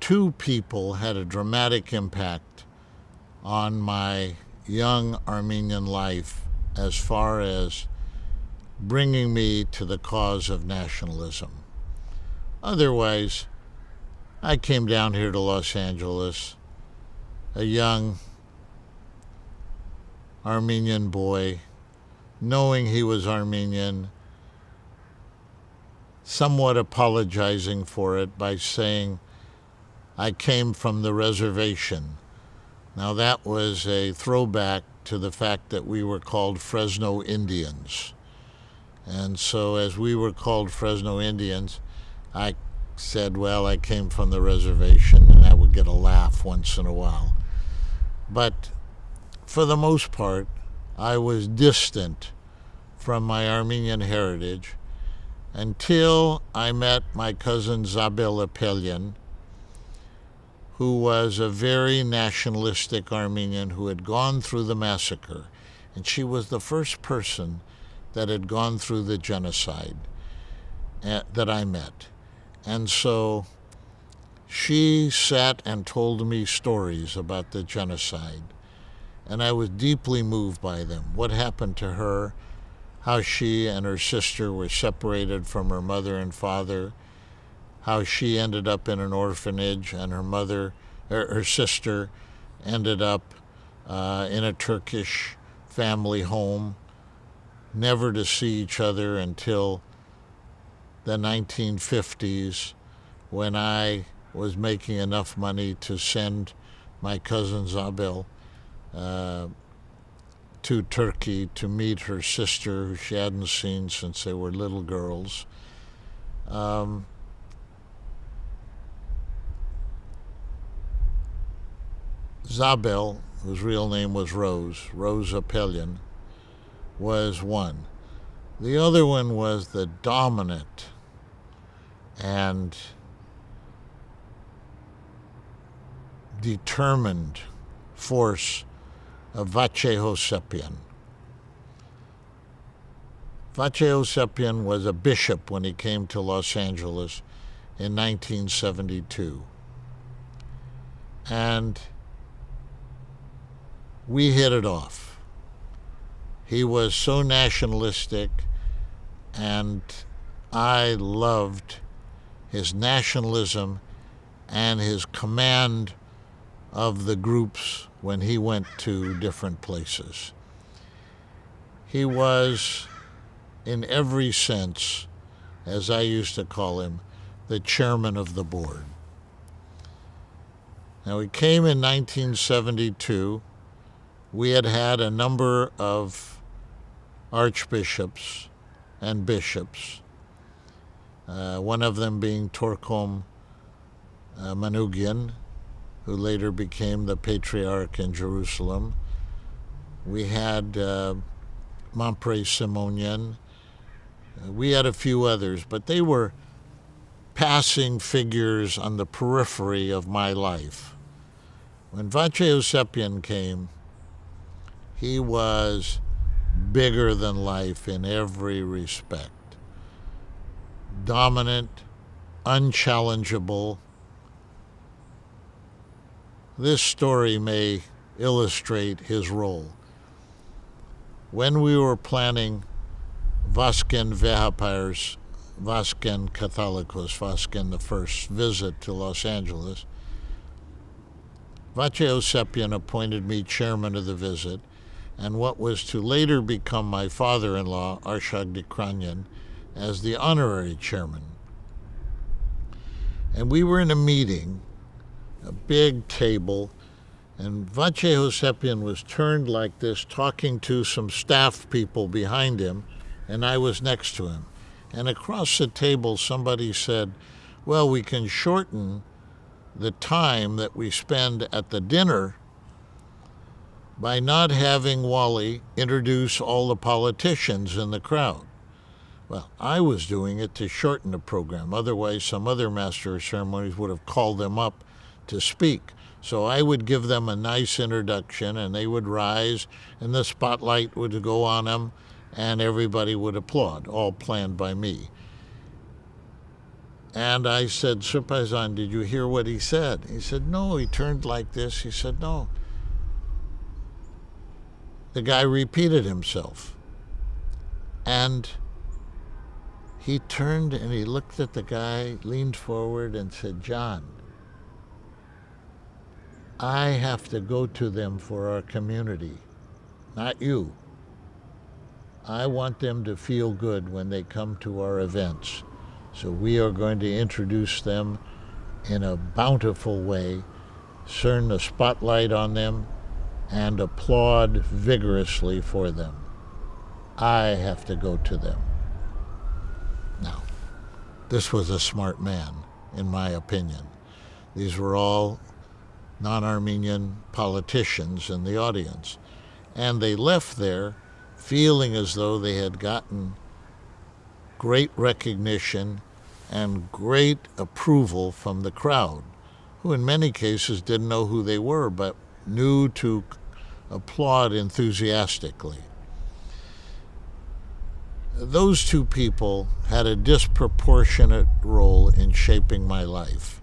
two people had a dramatic impact on my young Armenian life as far as bringing me to the cause of nationalism. Otherwise, I came down here to Los Angeles, a young Armenian boy, knowing he was Armenian, somewhat apologizing for it by saying, I came from the reservation. Now that was a throwback to the fact that we were called Fresno Indians. And so as we were called Fresno Indians, I said, well, I came from the reservation, and I would get a laugh once in a while. But for the most part, I was distant from my Armenian heritage until I met my cousin Zabel Apelian, who was a very nationalistic Armenian who had gone through the massacre. And she was the first person that had gone through the genocide that I met. And so she sat and told me stories about the genocide. And I was deeply moved by them. What happened to her, how she and her sister were separated from her mother and father, how she ended up in an orphanage and her sister ended up in a Turkish family home, never to see each other until the 1950s, when I was making enough money to send my cousin Zabel to Turkey to meet her sister, who she hadn't seen since they were little girls. Zabel, whose real name was Rose Apelian, was one. The other one was the dominant and determined force of Vache Hosepian. Vache Hosepian was a bishop when he came to Los Angeles in 1972. And we hit it off. He was so nationalistic, and I loved his nationalism and his command of the groups when he went to different places. He was, in every sense, as I used to call him, the chairman of the board. Now, he came in 1972. We had had a number of archbishops and bishops, one of them being Torkom Manoukian, who later became the patriarch in Jerusalem. We had Mompre Simonian. We had a few others, but they were passing figures on the periphery of my life. When Vache Hosepian came, he was bigger than life in every respect. Dominant, unchallengeable. This story may illustrate his role. When we were planning Vasken Vehapir's, Vasken Catholicos, Vasken the First's visit to Los Angeles, Vache Hosepian appointed me chairman of the visit, and what was to later become my father-in-law, Arshak Dikranyan, as the honorary chairman. And we were in a meeting, a big table, and Vache Hosepian was turned like this, talking to some staff people behind him, and I was next to him. And across the table, somebody said, well, we can shorten the time that we spend at the dinner by not having Wally introduce all the politicians in the crowd. Well, I was doing it to shorten the program. Otherwise, some other master of ceremonies would have called them up to speak. So I would give them a nice introduction, and they would rise, and the spotlight would go on them, and everybody would applaud, all planned by me. And I said, Sir Paisan, did you hear what he said? He said, no. He turned like this. He said, no. The guy repeated himself. And he turned and he looked at the guy, leaned forward and said, John, I have to go to them for our community, not you. I want them to feel good when they come to our events. So we are going to introduce them in a bountiful way, turn the spotlight on them, and applaud vigorously for them. I have to go to them. Now, this was a smart man, in my opinion. These were all non-Armenian politicians in the audience. And they left there feeling as though they had gotten great recognition and great approval from the crowd, who in many cases didn't know who they were, but knew to applaud enthusiastically. Those two people had a disproportionate role in shaping my life.